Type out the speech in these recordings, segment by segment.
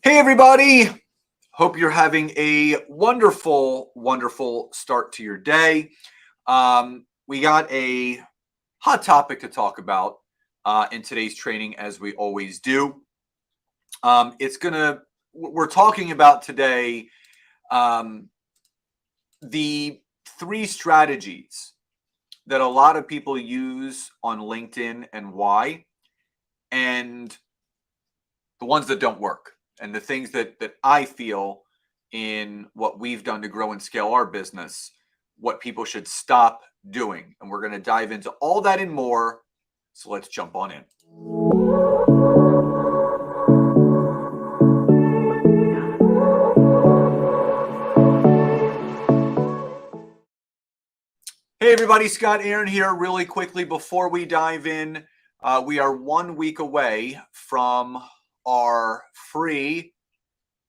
Hey, everybody. Hope you're having a wonderful, wonderful start to your day. We got a hot topic to talk about in today's training, as we always do. We're talking about today um, the three strategies that a lot of people use on LinkedIn and why, and the ones that don't work. And the things that I feel in what we've done to grow and scale our business, what people should stop doing. And we're going to dive into all that and more. So let's jump on in. Hey everybody, Scott Aaron here. Really quickly before we dive in, we are 1 week away from our free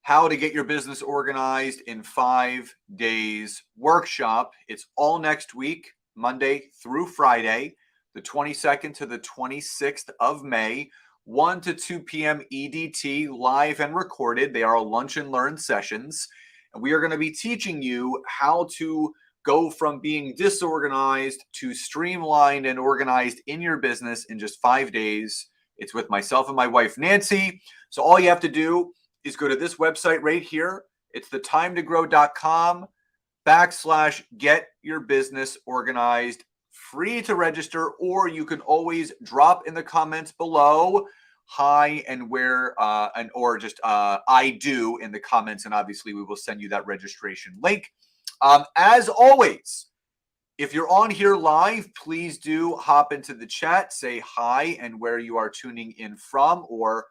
How to Get Your Business Organized in 5 Days workshop. It's all next week, Monday through Friday, the 22nd to the 26th of May, 1 to 2 p.m. EDT, live and recorded. They are lunch and learn sessions. And we are going to be teaching you how to go from being disorganized to streamlined and organized in your business in just 5 days. It's with myself and my wife, Nancy. So all you have to do is go to this website right here. It's thetimetogrow.com/get your business organized, free to register, or you can always drop in the comments below hi and where or just I do in the comments, and obviously we will send you that registration link. As always, if you're on here live, please do hop into the chat, say hi and where you are tuning in from, or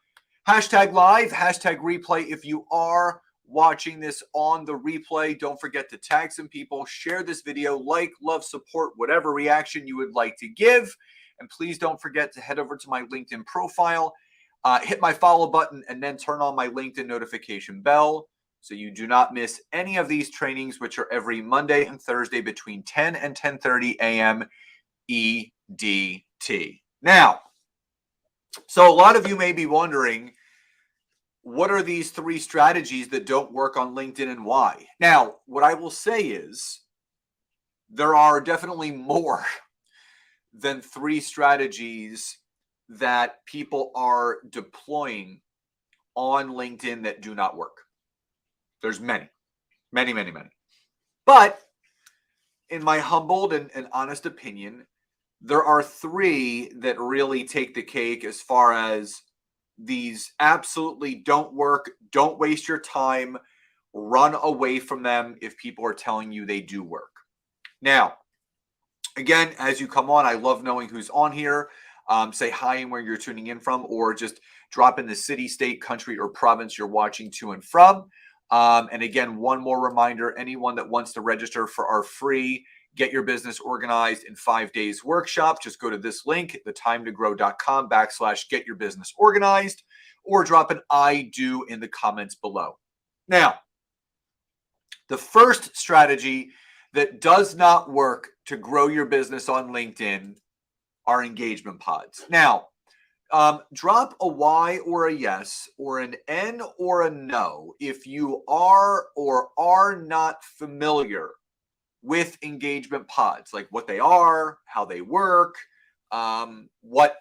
hashtag live, hashtag replay. If you are watching this on the replay, don't forget to tag some people, share this video, like, love, support, whatever reaction you would like to give. And please don't forget to head over to my LinkedIn profile, hit my follow button, and then turn on my LinkedIn notification bell so you do not miss any of these trainings, which are every Monday and Thursday between 10 and 10:30 a.m. EDT. Now, so a lot of you may be wondering, what are these three strategies that don't work on LinkedIn and why? Now, what I will say is there are definitely more than three strategies that people are deploying on LinkedIn that do not work. There's many. But in my humbled and honest opinion, there are three that really take the cake as far as these absolutely don't work. Don't waste your time. Run away from them if people are telling you they do work. Now, again, as you come on, I love knowing who's on here. Say hi and where you're tuning in from, or just drop in the city, state, country, or province you're watching to and from. And again, one more reminder, anyone that wants to register for our free Get Your Business Organized in 5 Days workshop, just go to this link, thetimetogrow.com/get your business organized, or drop an I do in the comments below. Now, the first strategy that does not work to grow your business on LinkedIn are engagement pods. Now, drop a Y or a yes or an N or a no if you are or are not familiar with engagement pods, like what they are, how they work, what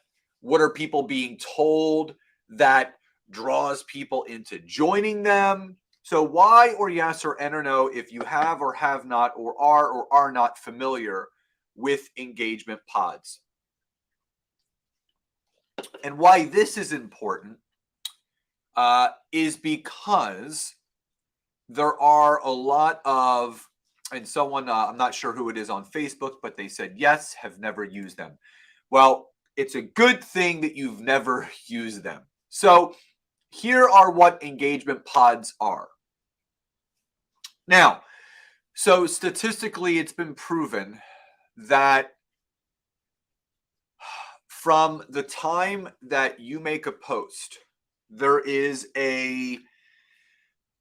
are people being told that draws people into joining them. So Y or yes or N or no if you have or have not or are not familiar with engagement pods. And why this is important is because there are a lot of, and someone, I'm not sure who it is on Facebook, but they said, yes, have never used them. Well, it's a good thing that you've never used them. So here are what engagement pods are. Now, so statistically, it's been proven that from the time that you make a post, there is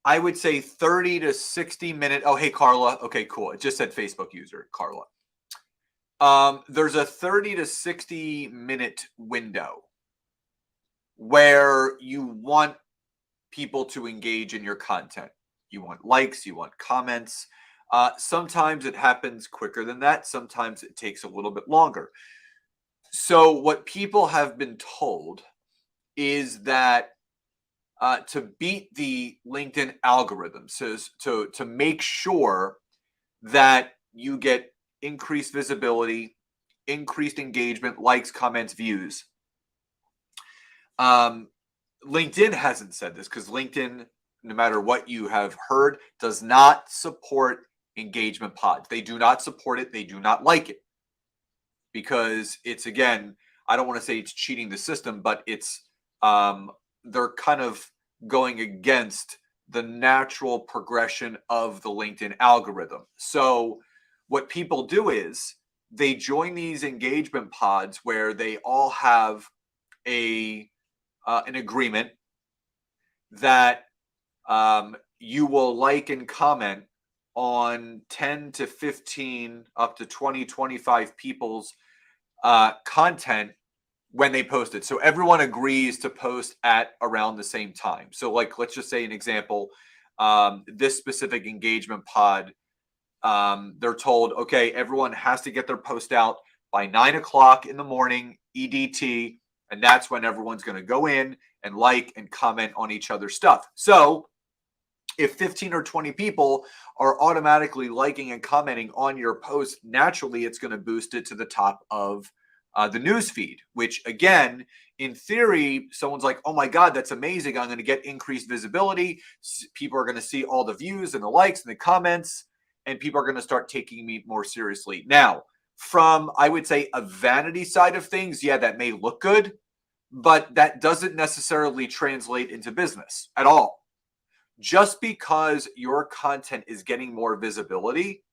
I would say 30 to 60 minute. Oh, hey, Carla. Okay, cool. It just said Facebook user, Carla. There's a 30 to 60 minute window where you want people to engage in your content. You want likes, you want comments. Sometimes it happens quicker than that. Sometimes it takes a little bit longer. So what people have been told is that to beat the LinkedIn algorithm, so to make sure that you get increased visibility, increased engagement, likes, comments, views. LinkedIn hasn't said this because LinkedIn, no matter what you have heard, does not support engagement pods. They do not support it. They do not like it because it's, again, I don't want to say it's cheating the system, but it's they're kind of going against the natural progression of the LinkedIn algorithm. So what people do is they join these engagement pods where they all have an agreement that you will like and comment on 10 to 15 up to 20, 25 people's content when they post it. So everyone agrees to post at around the same time. So like, let's just say an example, this specific engagement pod, they're told, okay, everyone has to get their post out by 9 o'clock in the morning, EDT. And that's when everyone's going to go in and like and comment on each other's stuff. So if 15 or 20 people are automatically liking and commenting on your post, naturally it's going to boost it to the top of the news feed, which, again, in theory, someone's like, oh my God, that's amazing. I'm going to get increased visibility. People are going to see all the views and the likes and the comments, and people are going to start taking me more seriously. Now, from, I would say, a vanity side of things, yeah, that may look good, but that doesn't necessarily translate into business at all. Just because your content is getting more visibility,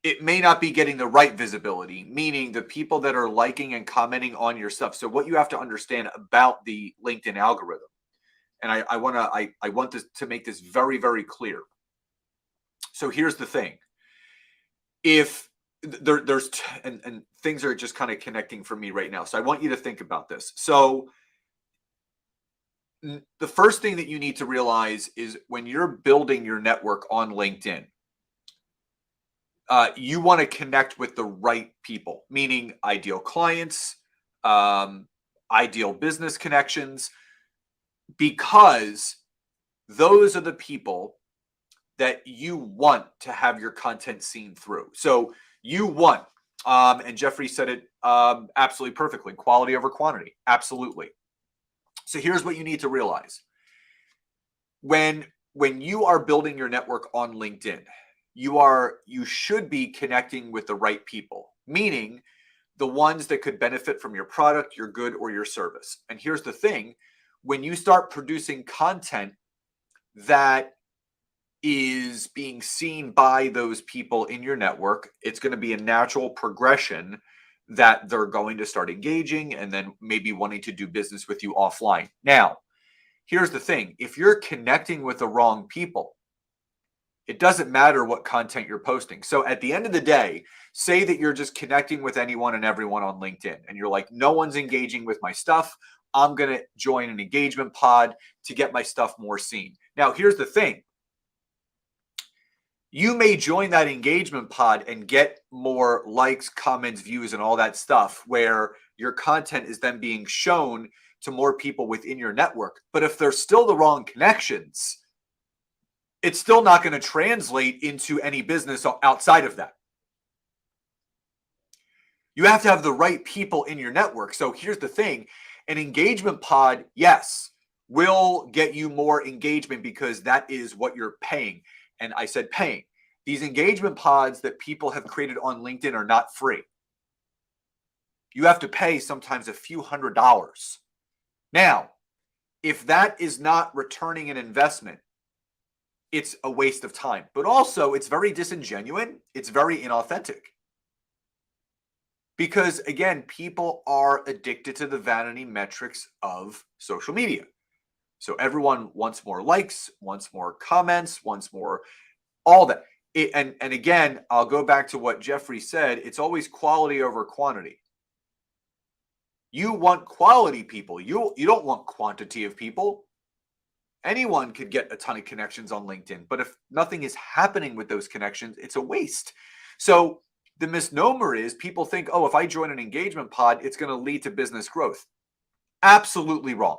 it may not be getting the right visibility, meaning the people that are liking and commenting on your stuff. So what you have to understand about the LinkedIn algorithm, and I want this to make this very, very clear. So here's the thing. If there's and things are just kind of connecting for me right now. So I want you to think about this. So the first thing that you need to realize is when you're building your network on LinkedIn, you want to connect with the right people, meaning ideal clients, ideal business connections, because those are the people that you want to have your content seen through. So you want, and Jeffrey said it absolutely perfectly, quality over quantity. Absolutely. So here's what you need to realize. When you are building your network on LinkedIn, you should be connecting with the right people, meaning the ones that could benefit from your product, your good, or your service. And here's the thing, when you start producing content that is being seen by those people in your network, it's going to be a natural progression that they're going to start engaging and then maybe wanting to do business with you offline. Now, here's the thing. If you're connecting with the wrong people, it doesn't matter what content you're posting. So at the end of the day, say that you're just connecting with anyone and everyone on LinkedIn and you're like, no one's engaging with my stuff. I'm going to join an engagement pod to get my stuff more seen. Now, here's the thing. You may join that engagement pod and get more likes, comments, views, and all that stuff where your content is then being shown to more people within your network. But if they're still the wrong connections, it's still not going to translate into any business outside of that. You have to have the right people in your network. So here's the thing. An engagement pod, yes, will get you more engagement because that is what you're paying. And I said paying. These engagement pods that people have created on LinkedIn are not free. You have to pay sometimes a few $100s. Now, if that is not returning an investment, it's a waste of time. But also, it's very disingenuous. It's very inauthentic. Because, again, people are addicted to the vanity metrics of social media. So everyone wants more likes, wants more comments, wants more all that. And again, I'll go back to what Jeffrey said. It's always quality over quantity. You want quality people. You don't want quantity of people. Anyone could get a ton of connections on LinkedIn, but if nothing is happening with those connections, it's a waste. So the misnomer is people think, oh, if I join an engagement pod, it's going to lead to business growth. Absolutely wrong.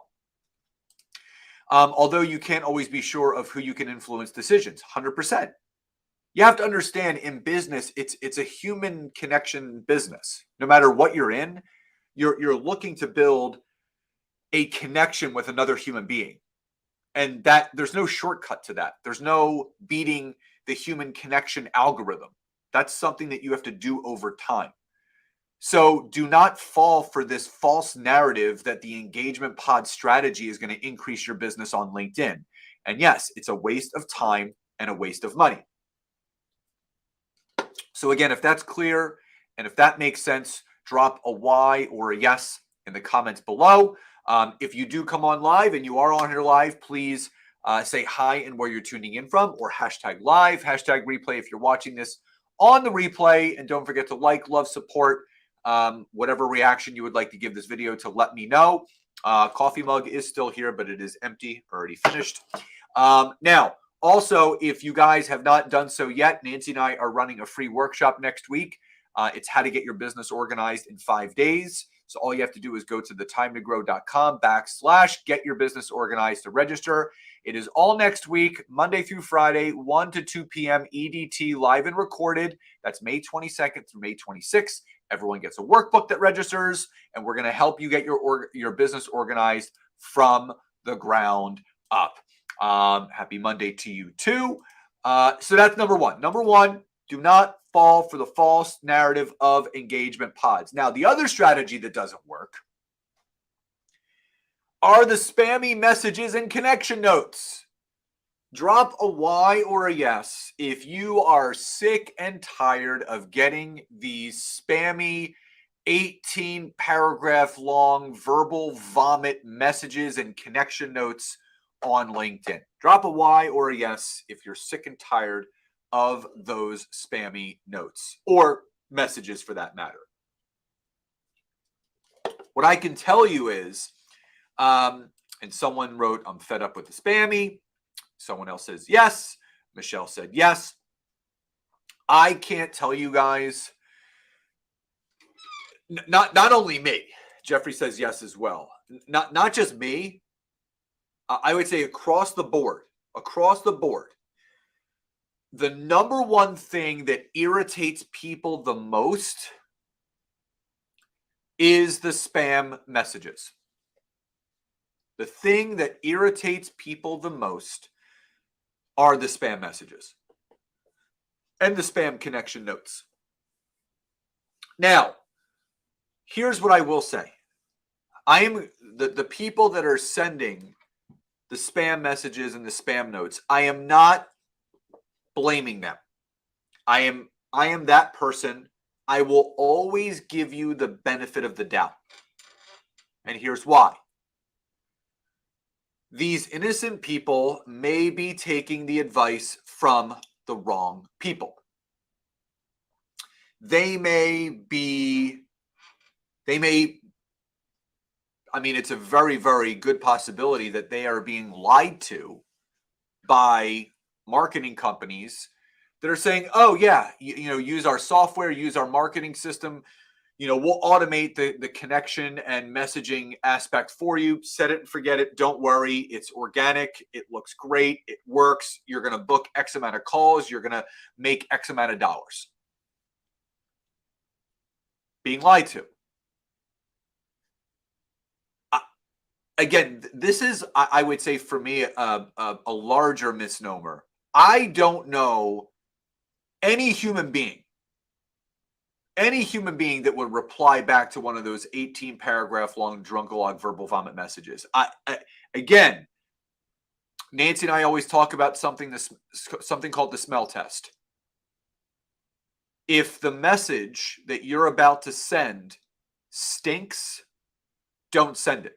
Although you can't always be sure of who you can influence decisions, 100%. You have to understand in business, it's a human connection business. No matter what you're in, you're looking to build a connection with another human being. And that there's no shortcut to that. There's no beating the human connection algorithm. That's something that you have to do over time. So do not fall for this false narrative that the engagement pod strategy is going to increase your business on LinkedIn. And yes, it's a waste of time and a waste of money. So again, if that's clear and if that makes sense, drop a Y or a yes in the comments below. If you do come on live and you are on here live, please say hi and where you're tuning in from, or hashtag live, hashtag replay if you're watching this on the replay. And don't forget to like, love, support, whatever reaction you would like to give this video to let me know. Coffee mug is still here, but it is empty, already finished. Now, also, if you guys have not done so yet, Nancy and I are running a free workshop next week. It's how to get your business organized in 5 days. So all you have to do is go to thetimetogrowcom/get your business organized to register. It is all next week, Monday through Friday, 1 to 2 p.m. EDT, live and recorded. That's May 22nd through May 26th. Everyone gets a workbook that registers, and we're going to help you get your business organized from the ground up. Happy Monday to you too. So that's number one. Number one, do not fall for the false narrative of engagement pods. Now, the other strategy that doesn't work are the spammy messages and connection notes. Drop a Y or a yes if you are sick and tired of getting these spammy 18-paragraph long verbal vomit messages and connection notes on LinkedIn. Drop a Y or a yes if you're sick and tired of those spammy notes or messages for that matter. What I can tell you is, and someone wrote, I'm fed up with the spammy. Someone else says yes. Michelle said yes. I can't tell you guys, not only me, Jeffrey says yes as well. Not just me. I would say across the board, the number one thing that irritates people the most is the spam messages. The thing that irritates people the most are the spam messages and the spam connection notes. Now, here's what I will say. I am the people that are sending the spam messages and the spam notes, I am not blaming them. I am that person. I will always give you the benefit of the doubt. And here's why. These innocent people may be taking the advice from the wrong people. It's a very, very good possibility that they are being lied to by marketing companies that are saying, oh yeah, use our software, use our marketing system. We'll automate the connection and messaging aspect for you. Set it and forget it. Don't worry. It's organic. It looks great. It works. You're going to book X amount of calls. You're going to make X amount of dollars. Being lied to. Again, this is, I would say for me, a larger misnomer. I don't know any human being that would reply back to one of those 18-paragraph long drunkalog verbal vomit messages. Again, Nancy and I always talk about something called the smell test. If the message that you're about to send stinks, don't send it.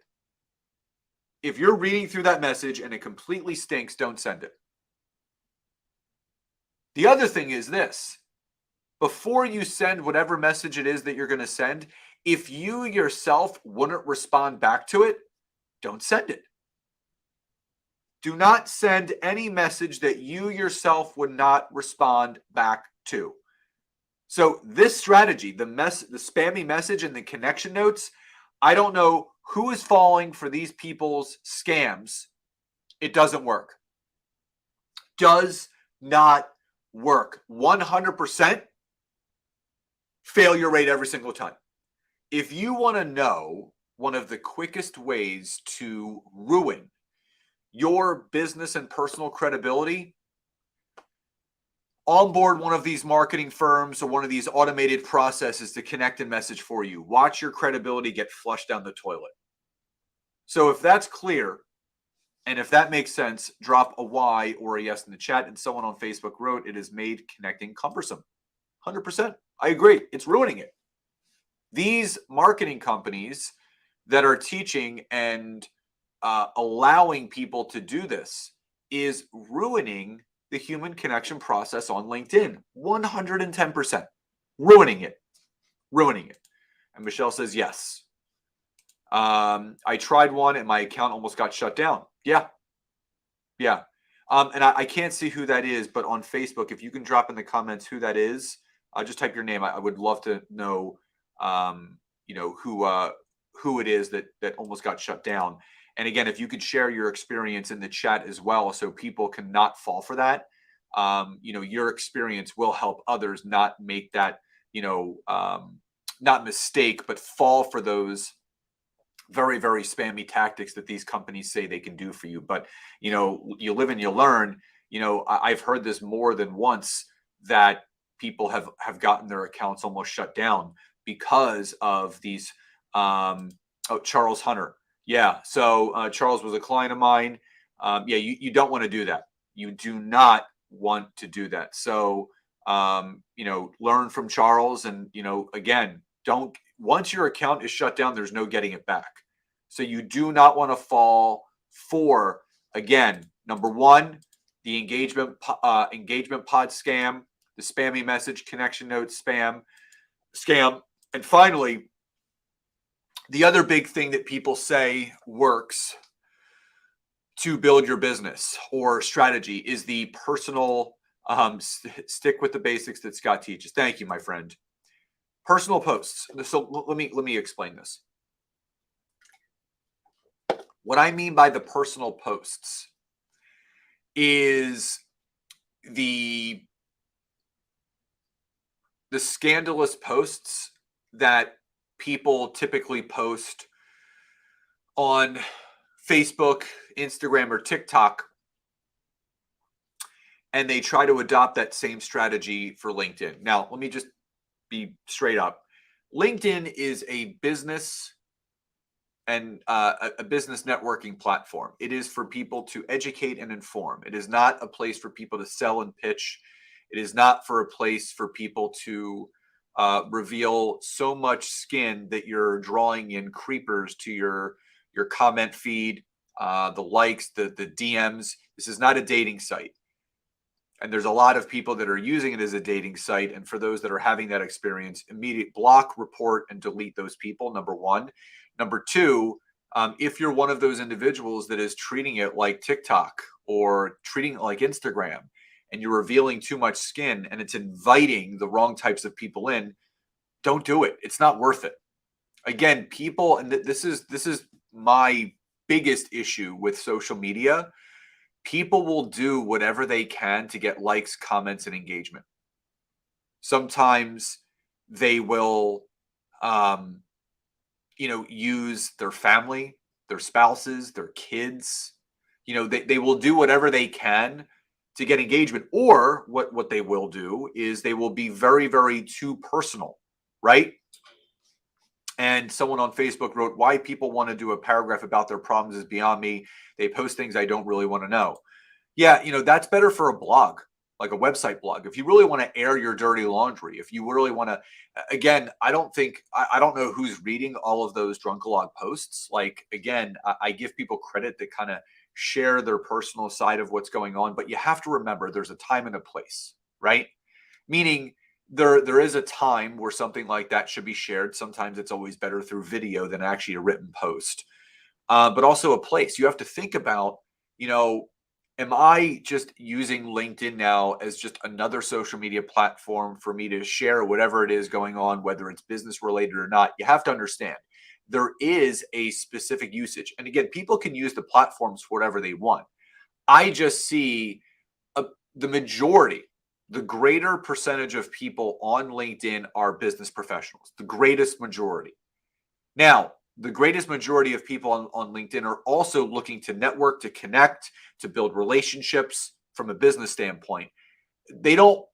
If you're reading through that message and it completely stinks, don't send it. The other thing is this. Before you send whatever message it is that you're going to send, if you yourself wouldn't respond back to it, don't send it. Do not send any message that you yourself would not respond back to. So this strategy, the spammy message and the connection notes, I don't know who is falling for these people's scams. It doesn't work. Does not work. 100% failure rate every single time. If you want to know one of the quickest ways to ruin your business and personal credibility, onboard one of these marketing firms or one of these automated processes to connect and message for you. Watch your credibility get flushed down the toilet. So if that's clear, and if that makes sense, drop a Y or a yes in the chat. And someone on Facebook wrote, it has made connecting cumbersome. 100%. I agree. It's ruining it. These marketing companies that are teaching and allowing people to do this is ruining the human connection process on LinkedIn. 110%. Ruining it. Ruining it. And Michelle says, yes. I tried one and my account almost got shut down. Yeah. Yeah. And I can't see who that is, but on Facebook, if you can drop in the comments who that is, just type your name. I would love to know, who it is that almost got shut down. And again, if you could share your experience in the chat as well, so people cannot fall for that. Your experience will help others not make that, not mistake, but fall for those very, very spammy tactics that these companies say they can do for you. But, you live and you learn. I've heard this more than once, that people have gotten their accounts almost shut down because of these. Charles Hunter. Yeah. So Charles was a client of mine. You don't want to do that. You do not want to do that. So, learn from Charles, and, again, once your account is shut down, there's no getting it back. So you do not want to fall for, again, number one, the engagement pod scam, the spammy message connection note scam. And finally, the other big thing that people say works to build your business or strategy is the personal stick with the basics that Scott teaches. Thank you, my friend. Personal posts. So let me explain this. What I mean by the personal posts is the scandalous posts that people typically post on Facebook, Instagram, or TikTok, and they try to adopt that same strategy for LinkedIn. Now, let me just be straight up. LinkedIn is a business and a business networking platform. It is for people to educate and inform. It is not a place for people to sell and pitch. It is not for a place for people to reveal so much skin that you're drawing in creepers to your comment feed, the likes, the DMs. This is not a dating site. And there's a lot of people that are using it as a dating site. And for those that are having that experience, immediate block, report, and delete those people, number one. Number two, if you're one of those individuals that is treating it like TikTok or treating it like Instagram, and you're revealing too much skin and it's inviting the wrong types of people in, don't do it. It's not worth it. Again, people, and this is my biggest issue with social media. People will do whatever they can to get likes, comments, and engagement. Sometimes they will, use their family, their spouses, their kids. They will do whatever they can to get engagement. Or what they will do is they will be very, very too personal, right? And someone on Facebook wrote, why people want to do a paragraph about their problems is beyond me. They post things I don't really want to know. Yeah, that's better for a blog, like a website blog. If you really want to air your dirty laundry, if you really want to, again, I don't know who's reading all of those drunkalog posts. Like, again, I give people credit that kind of share their personal side of what's going on, but you have to remember there's a time and a place, right? Meaning there is a time where something like that should be shared. Sometimes it's always better through video than actually a written post, but also a place. You have to think about you know, am I just using LinkedIn now as just another social media platform for me to share whatever it is going on, whether it's business related or not? You have to understand there is a specific usage. And again, people can use the platforms for whatever they want. I just see a, the majority, the greater percentage of people on LinkedIn are business professionals, the greatest majority. Now, the greatest majority of people on LinkedIn are also looking to network, to connect, to build relationships from a business standpoint. They don't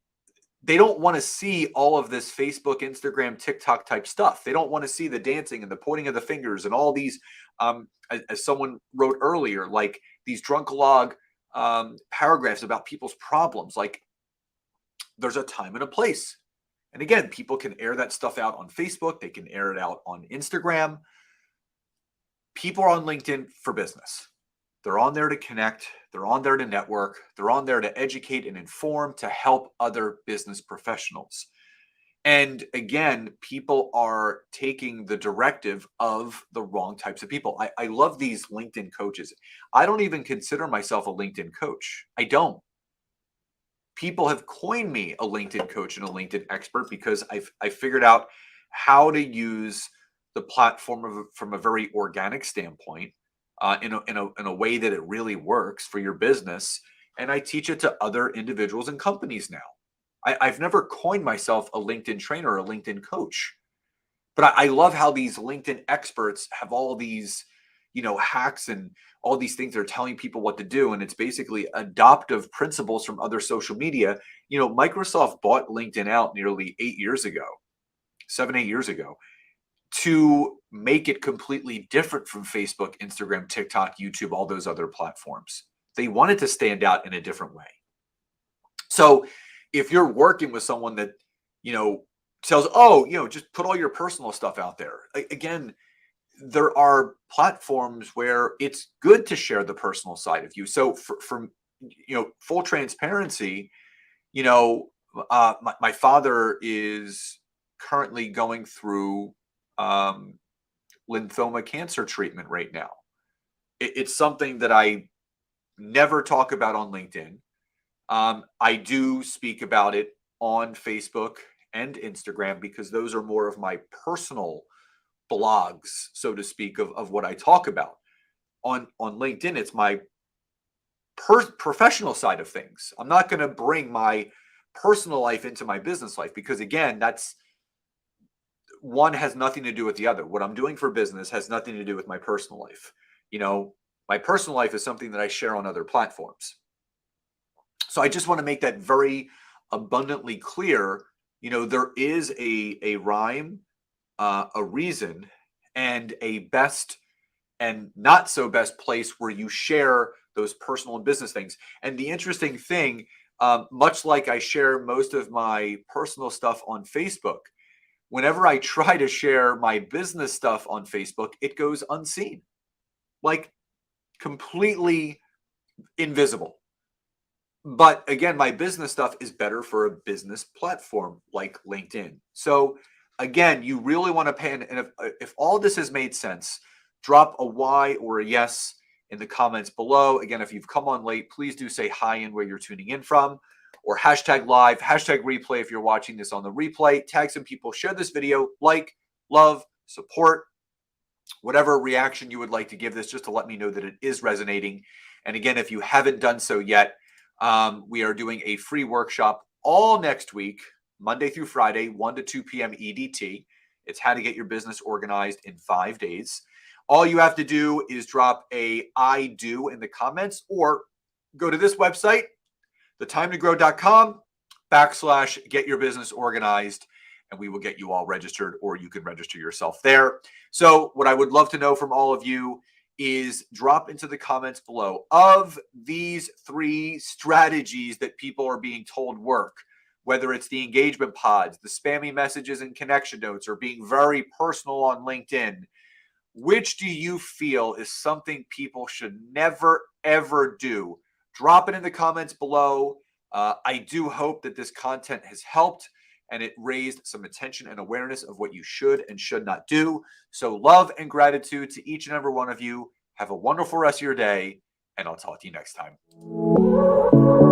they don't want to see all of this Facebook, Instagram, TikTok type stuff. They don't want to see the dancing and the pointing of the fingers and all these, as someone wrote earlier, like these drunkalog paragraphs about people's problems. Like there's a time and a place. And again, people can air that stuff out on Facebook. They can air it out on Instagram. People are on LinkedIn for business. They're on there to connect. They're on there to network. They're on there to educate and inform, to help other business professionals. And again, people are taking the directive of the wrong types of people. I love these LinkedIn coaches. I don't even consider myself a LinkedIn coach. I don't. People have coined me a LinkedIn coach and a LinkedIn expert because I figured out how to use the platform from a very organic standpoint, in a way that it really works for your business, and I teach it to other individuals and companies now. I've never coined myself a LinkedIn trainer or a LinkedIn coach, but I love how these LinkedIn experts have all these, hacks and all these things they're telling people what to do. And it's basically adoptive principles from other social media. Microsoft bought LinkedIn out nearly 8 years ago, 7, 8 years ago, to make it completely different from Facebook, Instagram, TikTok, YouTube, all those other platforms. They wanted to stand out in a different way. So if you're working with someone that, tells, oh, just put all your personal stuff out there. Again, there are platforms where it's good to share the personal side of you. So for full transparency, my father is currently going through lymphoma cancer treatment right now. It's something that I never talk about on LinkedIn. I do speak about it on Facebook and Instagram because those are more of my personal blogs, so to speak, of what I talk about. On LinkedIn, it's my professional side of things. I'm not going to bring my personal life into my business life because, again, that's one has nothing to do with the other. What I'm doing for business has nothing to do with my personal life. My personal life is something that I share on other platforms. So I just want to make that very abundantly clear. There is a rhyme, a reason, and a best and not so best place where you share those personal and business things. And the interesting thing, much like I share most of my personal stuff on Facebook, whenever I try to share my business stuff on Facebook, it goes unseen, like completely invisible. But again, my business stuff is better for a business platform like LinkedIn. So again, you really want to pay. And if all this has made sense, drop a Y or a yes in the comments below. Again, if you've come on late, please do say hi and where you're tuning in from, or hashtag live, hashtag replay if you're watching this on the replay. Tag some people, share this video, like, love, support, whatever reaction you would like to give this, just to let me know that it is resonating. And again, if you haven't done so yet, we are doing a free workshop all next week, Monday through Friday, 1 to 2 p.m. EDT. It's how to get your business organized in 5 days. All you have to do is drop a I do in the comments, or go to this website, thetimetogrowcom/get your business organized, and we will get you all registered, or you can register yourself there. So what I would love to know from all of you is drop into the comments below, of these 3 strategies that people are being told work, whether it's the engagement pods, the spammy messages and connection notes, or being very personal on LinkedIn, which do you feel is something people should never, ever do? Drop it in the comments below. I do hope that this content has helped and it raised some attention and awareness of what you should and should not do. So love and gratitude to each and every one of you. Have a wonderful rest of your day, and I'll talk to you next time.